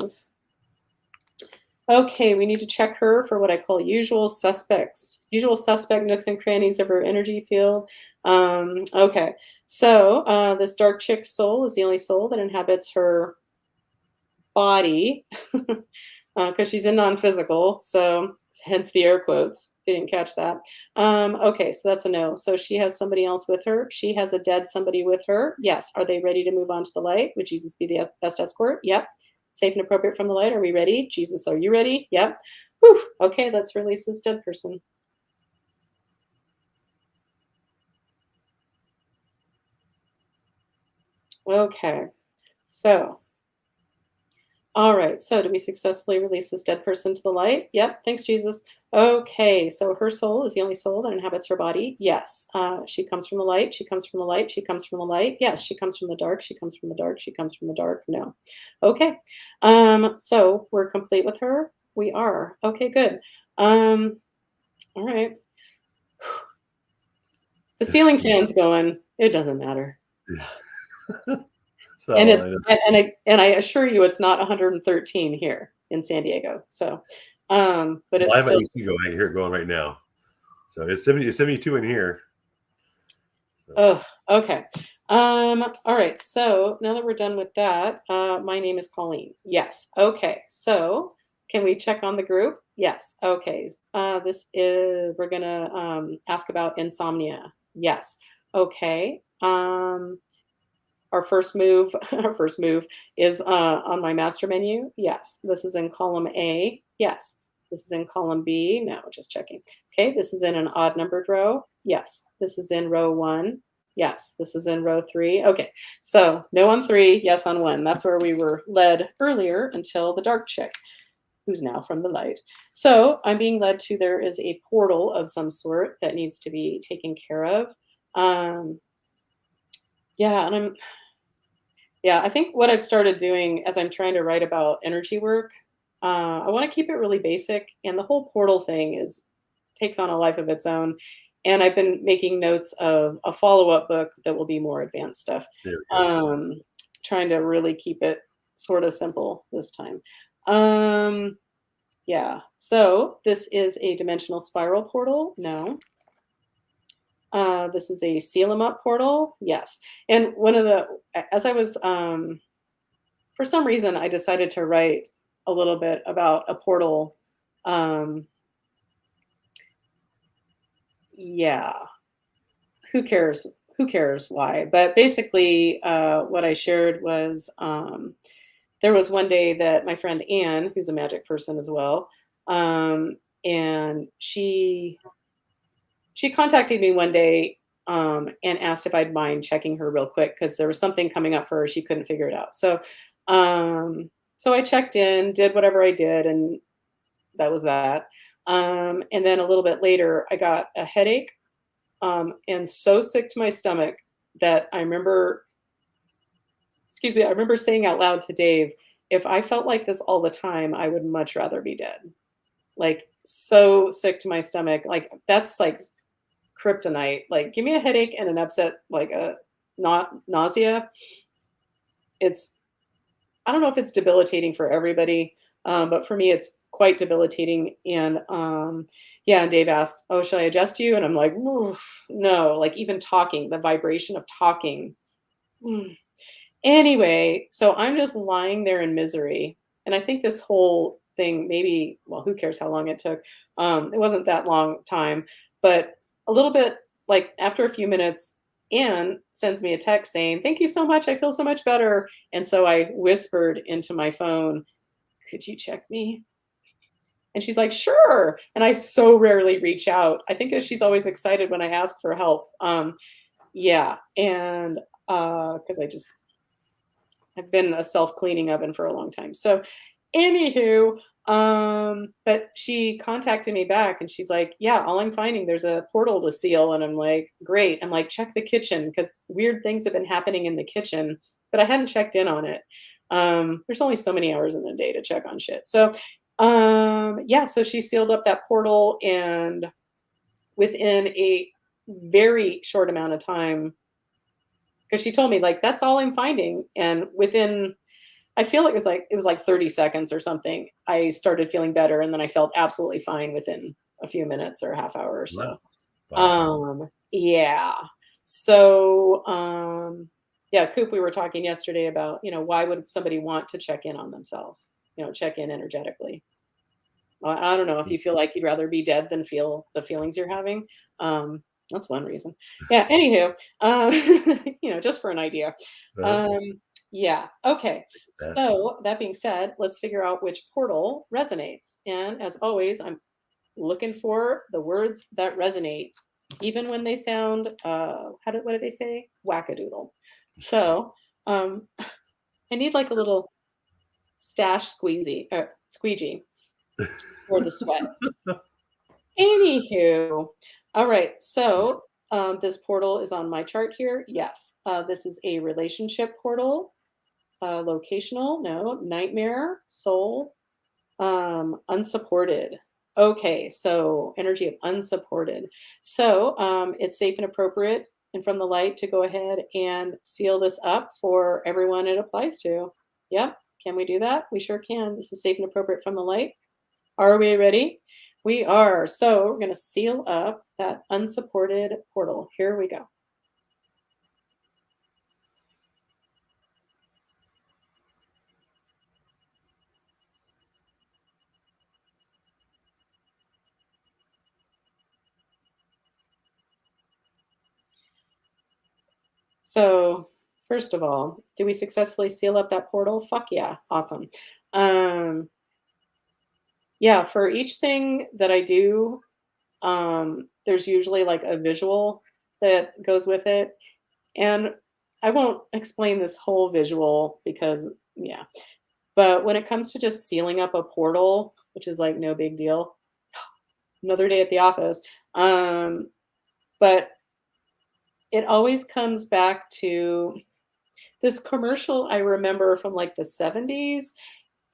Okay, we need to check her for what I call usual suspects, usual suspect nooks and crannies of her energy field. Okay, so this dark chick's soul is the only soul that inhabits her body because she's in non-physical, so hence the air quotes. They didn't catch that. Okay, so that's a no. So she has somebody else with her. She has a dead somebody with her. Yes. Are they ready to move on to the light? Would Jesus be the best escort? Yep. Safe and appropriate from the light. Are we ready? Jesus, are you ready? Yep. Whew. Okay, let's release this dead person. Okay, so all right. So, did we successfully release this dead person to the light? Yep. Thanks, Jesus. Okay. So, her soul is the only soul that inhabits her body. Yes. She comes from the light. She comes from the light. She comes from the light. Yes. She comes from the dark. She comes from the dark. She comes from the dark. No. Okay. So, we're complete with her. We are. Okay, good. All right. The ceiling fan's going. It doesn't matter. And So, it's and I assure you it's not 113 here in San Diego. So, but I it's have my still AC going. I can hear it going right now. So it's 72 in here. So, oh, okay. All right. So now that we're done with that, my name is Colleen. Yes. Okay. So can we check on the group? Yes. Okay. This is we're gonna ask about insomnia. Yes. Okay. Our first move, our first move is on my master menu. Yes. This is in column A. Yes. This is in column B. No, just checking. Okay. This is in an odd numbered row. Yes. This is in row 1. Yes. This is in row 3. Okay. So no on 3, yes on 1. That's where we were led earlier until the dark chick, who's now from the light. So I'm being led to there is a portal of some sort that needs to be taken care of. Um, yeah, and I think what I've started doing as I'm trying to write about energy work, I want to keep it really basic, and the whole portal thing is takes on a life of its own. And I've been making notes of a follow-up book that will be more advanced stuff. there we go. Um, Trying to really keep it sort of simple this time. Um, yeah. So this is a dimensional spiral portal. No. This is a seal 'em up portal. Yes. And one of the as I was for some reason, I decided to write a little bit about a portal. Um, yeah, who cares? who cares why? But basically, what I shared was there was one day that my friend Anne, who's a magic person as well, um, and she contacted me one day and asked if I'd mind checking her real quick because there was something coming up for her. She couldn't figure it out. So I checked in, did whatever I did, and that was that. And then a little bit later, I got a headache and so sick to my stomach that I remember, excuse me, I remember saying out loud to Dave, if I felt like this all the time, I would much rather be dead. Like, so sick to my stomach. Like, that's like kryptonite. Like, give me a headache and an upset, like a not nausea. It's, I don't know if it's debilitating for everybody, but for me, it's quite debilitating. And yeah, and Dave asked, "Oh, should I adjust you?" And I'm like, "Oof, no." Like even talking, the vibration of talking. Mm. Anyway, so I'm just lying there in misery, and I think this whole thing, maybe, well, who cares how long it took? It wasn't that long time, but a little bit. Like after a few minutes, Anne sends me a text saying, "Thank you so much. I feel so much better." And so I whispered into my phone, "Could you check me?" And she's like, "Sure." And I so rarely reach out. I think that she's always excited when I ask for help. Yeah, and because I've been a self-cleaning oven for a long time. So, anywho, but she contacted me back and she's like, "Yeah, all I'm finding there's a portal to seal." And I'm like, "Great." I'm like, "Check the kitchen because weird things have been happening in the kitchen, but I hadn't checked in on it." There's only so many hours in the day to check on shit. So, yeah, so she sealed up that portal, and within a very short amount of time, because she told me like that's all I'm finding, and within, I feel it was like 30 seconds or something, I started feeling better, and then I felt absolutely fine within a few minutes or a half hour or Wow. so. Wow. Yeah. So, yeah, Coop, we were talking yesterday about, why would somebody want to check in on themselves? Check in energetically. I don't know if you feel like you'd rather be dead than feel the feelings you're having. That's one reason. Yeah. Anywho, just for an idea. Okay. Yeah. Okay. That, So that being said, let's figure out which portal resonates. And as always, I'm looking for the words that resonate, even when they sound what did they say? Wackadoodle. So I need like a little squeegee for the sweat. Anywho, all right. So this portal is on my chart here. Yes, this is a relationship portal. Locational, no. Nightmare, soul, unsupported. Okay, so energy of unsupported. So it's safe and appropriate and from the light to go ahead and seal this up for everyone it applies to. Yep. Can we do that? We sure can. This is safe and appropriate from the light. Are we ready? We are. So we're going to seal up that unsupported portal. Here we go. So, first of all, did we successfully seal up that portal? Fuck yeah. Awesome. Um, yeah, for each thing that I do, there's usually like a visual that goes with it. And I won't explain this whole visual because, yeah. But when it comes to just sealing up a portal, which is like no big deal, another day at the office. But it always comes back to this commercial I remember from like the 70s.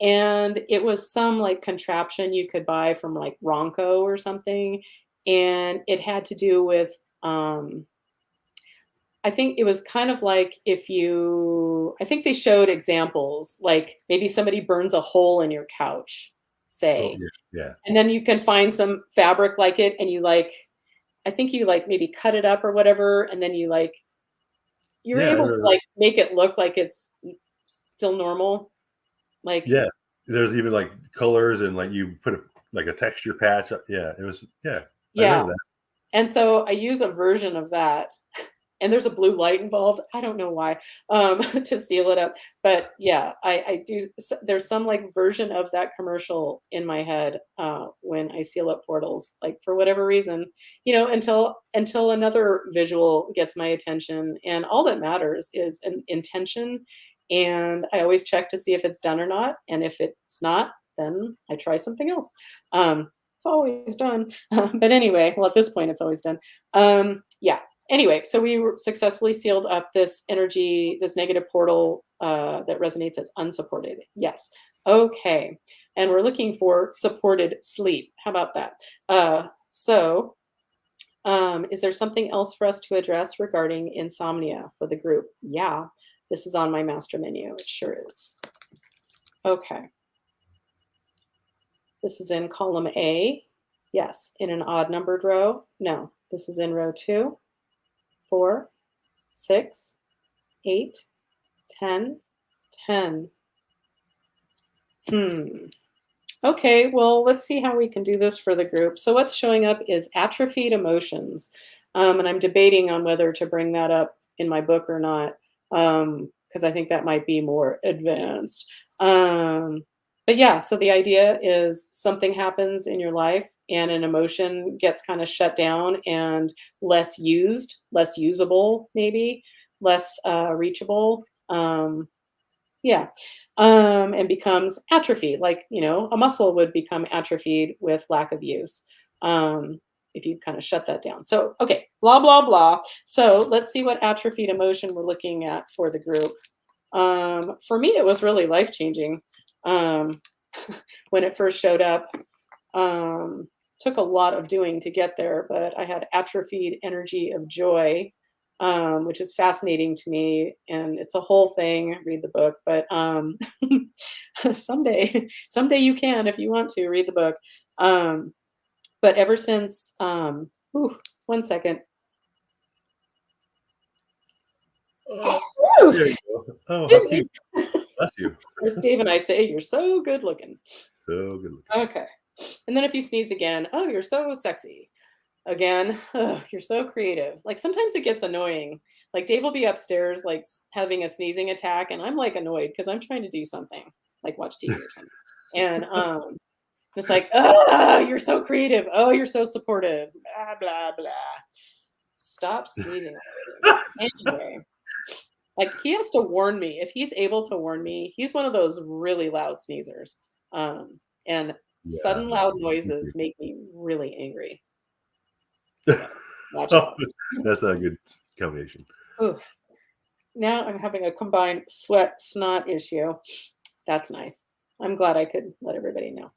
And it was some like contraption you could buy from like Ronco or something. And it had to do with, I think it was kind of like I think they showed examples, like maybe somebody burns a hole in your couch, oh say, yeah. Yeah. and then you can find some fabric like it and you like, I think you like maybe cut it up or whatever, and then you're Yeah. I able to remember. like make it look like it's still normal. Like, Yeah. There's even like colors and like you put like a texture patch. Yeah. It was. Yeah. I yeah. remember that. And so I use a version of that and there's a blue light involved. I don't know why, to seal it up. But yeah, I do. There's some like version of that commercial in my head when I seal up portals, like for whatever reason, until another visual gets my attention. And all that matters is an intention. And I always check to see if it's done or not. And if it's not, then I try something else. It's always done. But anyway, well, at this point, it's always done. Yeah. Anyway, so successfully sealed up this energy, this negative portal that resonates as unsupported. Yes. Okay. And we're looking for supported sleep. How about that? Is there something else for us to address regarding insomnia for the group? Yeah, this is on my master menu. It sure is. Okay. This is in column A. Yes. In an odd numbered row? No. This is in row 2, 4, 6, 8, 10, 10. Okay, well, let's see how we can do this for the group. So what's showing up is atrophied emotions. And I'm debating on whether to bring that up in my book or not, because I think that might be more advanced. But yeah, so the idea is something happens in your life and an emotion gets kind of shut down and less used, less usable, maybe, less reachable. Yeah. And becomes atrophy, like, a muscle would become atrophied with lack of use. If you kind of shut that down. So, okay, blah, blah, blah. So let's see what atrophied emotion we're looking at for the group. For me, it was really life-changing when it first showed up. Took a lot of doing to get there, but I had atrophied energy of joy, which is fascinating to me. And it's a whole thing. Read the book, but someday you can if you want to read the book. But ever since, ooh, 1 second. Woo! There you go. Oh, how Excuse me. cute. Bless you. As Dave and I say, you're so good looking. So good looking. Okay. And then if you sneeze again, oh, you're so sexy. Again, oh, you're so creative. Like sometimes it gets annoying. Like Dave will be upstairs, like having a sneezing attack, and I'm like annoyed because I'm trying to do something, like watch TV or something. And it's like, oh, you're so creative. Oh, you're so supportive. Blah blah blah. Stop sneezing already. Anyway, like he has to warn me. If he's able to warn me, he's one of those really loud sneezers. And Yeah. sudden loud noises make me really angry. Watch Oh, out. that's not a good combination. Oof. Now I'm having a combined sweat snot issue. That's nice. I'm glad I could let everybody know.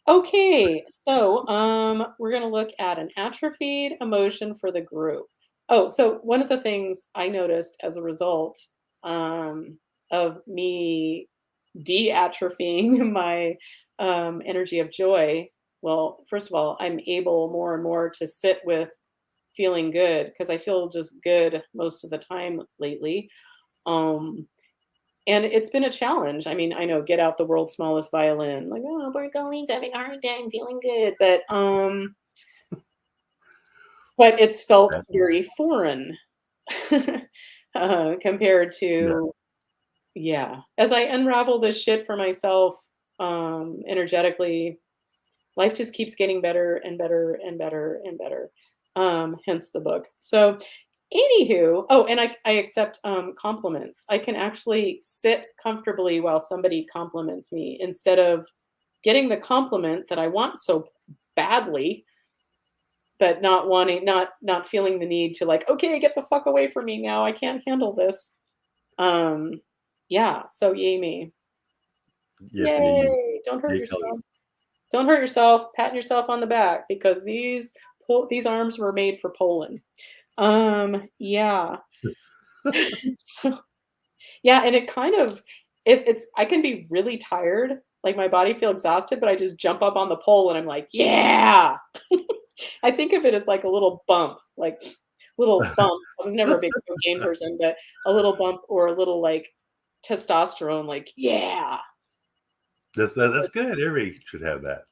Okay, so we're going to look at an atrophied emotion for the group. Oh, so one of the things I noticed as a result of me de-atrophying my energy of joy. Well, first of all, I'm able more and more to sit with feeling good because I feel just good most of the time lately. Um, and it's been a challenge. I mean, I know get out the world's smallest violin, like, oh, we're going to having a hard time feeling good, but it's felt Yeah. very foreign compared Yeah. to, yeah. As I unravel this shit for myself, energetically, life just keeps getting better and better and better and better. Hence the book. So, anywho, oh, and I accept compliments. I can actually sit comfortably while somebody compliments me instead of getting the compliment that I want so badly, but not feeling the need to like, okay, get the fuck away from me now. I can't handle this. Um, yeah. So yay me. Yes, indeed. Yay! Don't hurt Yay, Kelly. yourself. Don't hurt yourself. Patting yourself on the back because these arms were made for Poland. Yeah. So yeah, and it kind of it's I can be really tired, like my body feel exhausted, but I just jump up on the pole and I'm like, yeah. I think of it as like a little bump, like little bump. I was never a big cocaine person, but a little bump or a little like testosterone, like, yeah. That's good. Everybody should have that.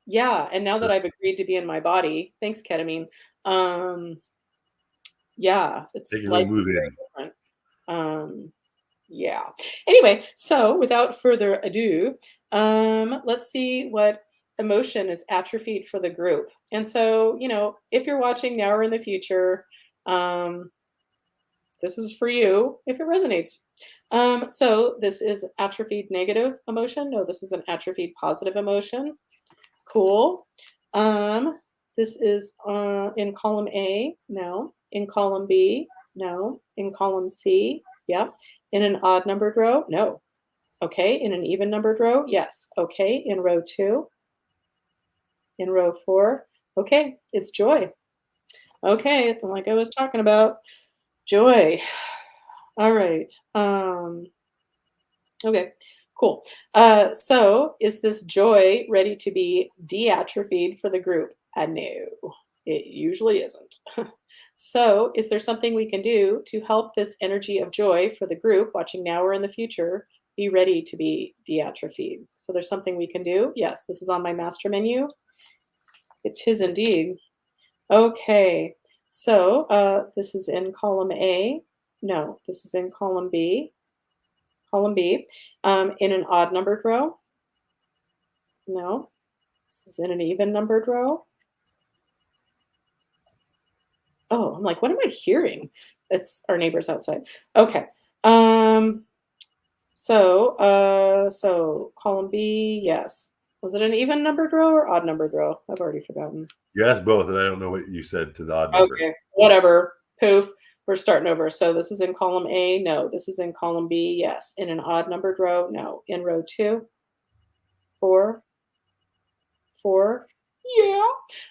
Yeah, and now that I've agreed to be in my body, thanks ketamine, um, Yeah, They it's can really likely move very in. different. Yeah. Anyway, so without further ado, let's see what emotion is atrophied for the group. And so, if you're watching now or in the future, um, this is for you if it resonates. So this is atrophied negative emotion. No, this is an atrophied positive emotion. Cool. Um, this is in column A. No. In column B. No. In column C. Yep. In an odd numbered row. No. Okay. In an even numbered row. Yes. Okay. In row 2. In row 4. Okay. It's joy. Okay. Like I was talking about, joy. All right. Okay, cool. So is this joy ready to be deatrophied for the group? No, it usually isn't. So is there something we can do to help this energy of joy for the group, watching now or in the future, be ready to be deatrophied? So there's something we can do. Yes, this is on my master menu. It is indeed. Okay, so this is in column A. No, this is in column B. Column B. In an odd numbered row. No, this is in an even numbered row. Oh, I'm like, what am I hearing? It's our neighbors outside. Okay. Um, so column B, yes. Was it an even numbered row or odd numbered row? I've already forgotten. You asked both, and I don't know what you said to the odd number. Okay, whatever. Poof. We're starting over. So this is in column A. No. This is in column B. Yes. In an odd numbered row. No. In row 2, 4, 4. Yeah.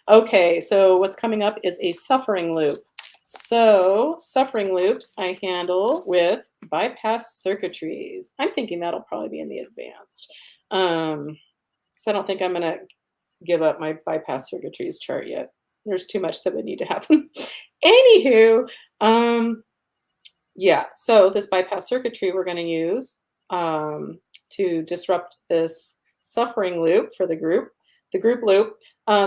Okay, so what's coming up is a suffering loop. So, suffering loops I handle with bypass circuitries. I'm thinking that'll probably be in the advanced. So I don't think I'm going to give up my bypass circuitries chart yet. There's too much that would need to happen. Anywho, yeah, so this bypass circuitry we're going to use to disrupt this suffering loop for the group loop.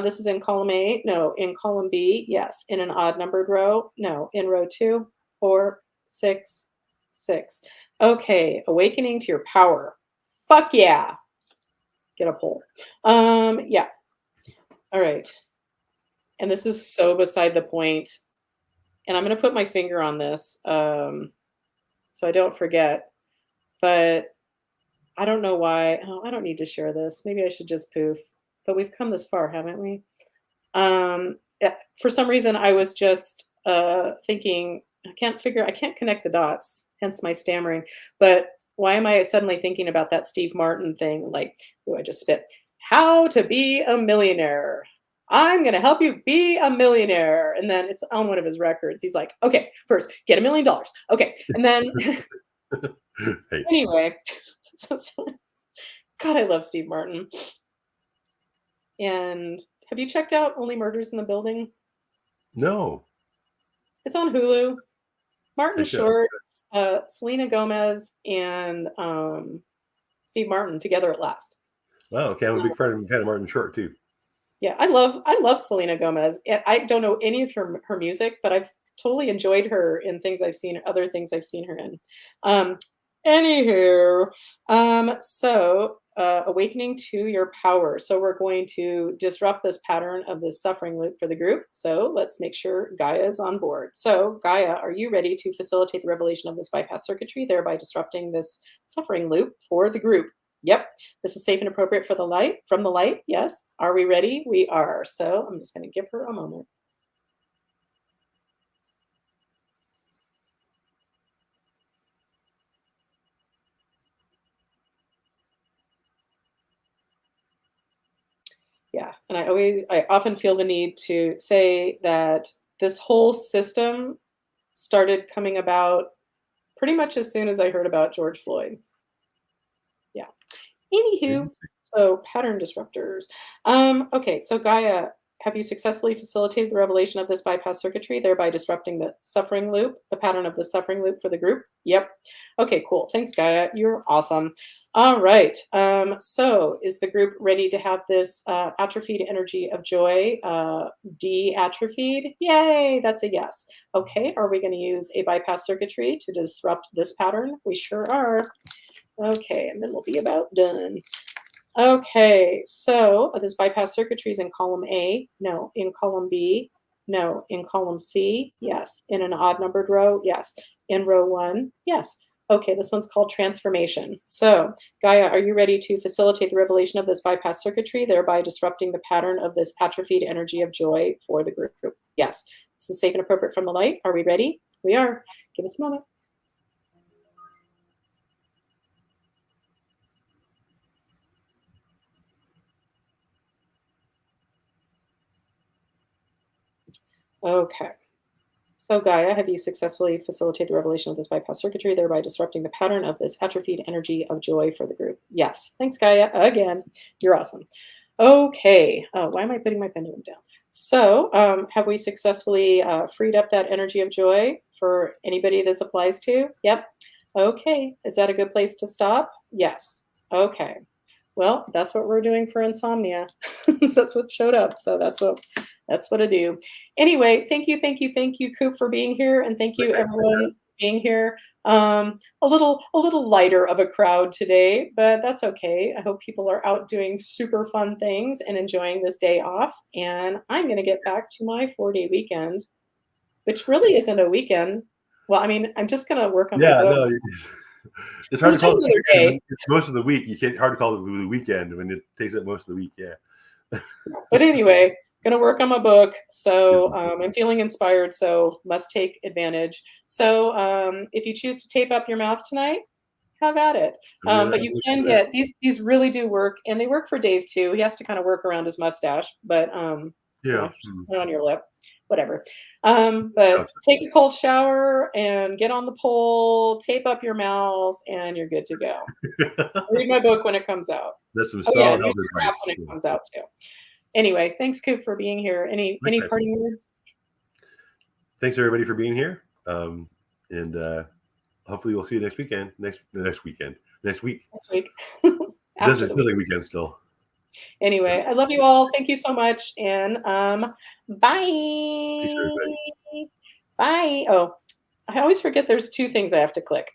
This is in column A. No. In column B. Yes. In an odd numbered row. No. In row 2, 4, 6, 6. Okay. Awakening to your power. Fuck yeah. Get a poll. Yeah. All right. And this is so beside the point. And I'm going to put my finger on this so I don't forget. But I don't know why. Oh, I don't need to share this. Maybe I should just poof. But we've come this far, haven't we? Yeah, for some reason, I was just thinking, I can't connect the dots, hence my stammering. But why am I suddenly thinking about that Steve Martin thing? Like, oh, I just spit. How to be a millionaire. I'm going to help you be a millionaire. And then it's on one of his records. He's like, okay, first, get $1 million. Okay. And then, Hey, anyway, so, God, I love Steve Martin. And have you checked out Only Murders in the Building? no, It's on Hulu. I Martin should. Short, Selena Gomez, and Steve Martin together at last. Wow, okay, I'm a Uh, big fan of Martin Short too. yeah, I love Selena Gomez. I don't know any of her music, but I've totally enjoyed her in other things I've seen her in. Um, Anywho, awakening to your power. So we're going to disrupt this pattern of this suffering loop for the group. So let's make sure Gaia is on board. So Gaia, are you ready to facilitate the revelation of this bypass circuitry, thereby disrupting this suffering loop for the group? Yep. This is safe and appropriate for the light, from the light. Yes. Are we ready? We are. So I'm just going to give her a moment. Yeah. And I often feel the need to say that this whole system started coming about pretty much as soon as I heard about George Floyd. Yeah. Anywho, so pattern disruptors. Okay, so Gaia, have you successfully facilitated the revelation of this bypass circuitry, thereby disrupting the suffering loop, the pattern of the suffering loop for the group? Yep. Okay, cool. Thanks, Gaia. You're awesome. All right. So is the group ready to have this atrophied energy of joy de-atrophied? Yay, that's a yes. Okay, are we going to use a bypass circuitry to disrupt this pattern? We sure are. Okay, and then we'll be about done. Okay, so this bypass circuitry is in column A. No. In column B. No. In column C. Yes. In an odd numbered row. Yes. In row one. Yes. Okay, this one's called transformation. So, Gaia, are you ready to facilitate the revelation of this bypass circuitry, thereby disrupting the pattern of this atrophied energy of joy for the group? Yes. This is safe and appropriate from the light. Are we ready? We are. Give us a moment. Okay. So, Gaia, have you successfully facilitated the revelation of this bypass circuitry, thereby disrupting the pattern of this atrophied energy of joy for the group? Yes. Thanks, Gaia. Again, you're awesome. Okay. Why am I putting my pendulum down? So, have we successfully freed up that energy of joy for anybody this applies to? Yep. Okay. Is that a good place to stop? Yes. Okay. Well, that's what we're doing for insomnia. That's what showed up. So that's what I do. Anyway, thank you, Coop, for being here, and thank you, everyone, for being here. A little lighter of a crowd today, but that's okay. I hope people are out doing super fun things and enjoying this day off. And I'm going to get back to my 4-day weekend, which really isn't a weekend. Well, I mean, I'm just going to work on my Yeah, no, books. it's hard It's to just call it a another weekend day. when it's most of the week. You can't hard to call it the weekend when it takes up most of the week. Yeah. But anyway, gonna work on my book. So Mhm. I'm feeling inspired. So must take advantage. So if you choose to tape up your mouth tonight, have at it. But you Look can for that. get these really do work, and they work for Dave too. He has to kind of work around his mustache, but Yeah. just put it on your lip, whatever. But take a cold shower and get on the pole, tape up your mouth, and you're good to go. Read my book when it comes out. That's some Oh yeah, solid and use health your app advice. when it Yeah. comes out too. Anyway, thanks, Coop, for being here. Any Likewise. parting words? Thanks everybody for being here. And hopefully we'll see you next weekend. Next weekend. Next week. Next week. It After doesn't the feel week. like weekend still. Anyway, I love you all. Thank you so much. And Peace, bye. everybody. Bye. Oh, I always forget there's two things I have to click.